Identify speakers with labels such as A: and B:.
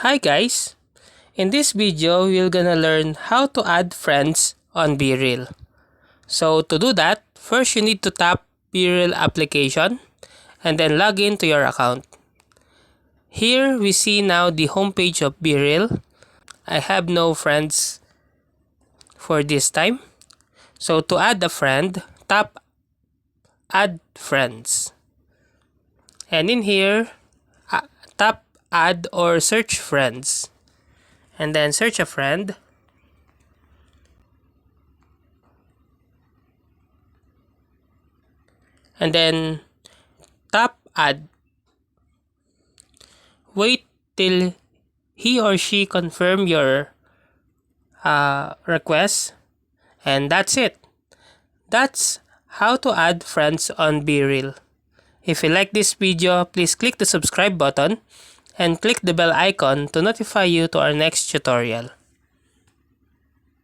A: Hi guys! In this video, we're gonna learn how to add friends on BeReal. So to do that, first you need to tap BeReal application and then log in to your account. Here we see now the homepage of BeReal. I have no friends for this time. So to add a friend, tap add friends. And in here, tap add or search friends. And then search a friend. And then tap add. Wait till he or she confirm your request. And that's it. That's how to add friends on BeReal. If you like this video, please click the subscribe button and click the bell icon to notify you to our next tutorial.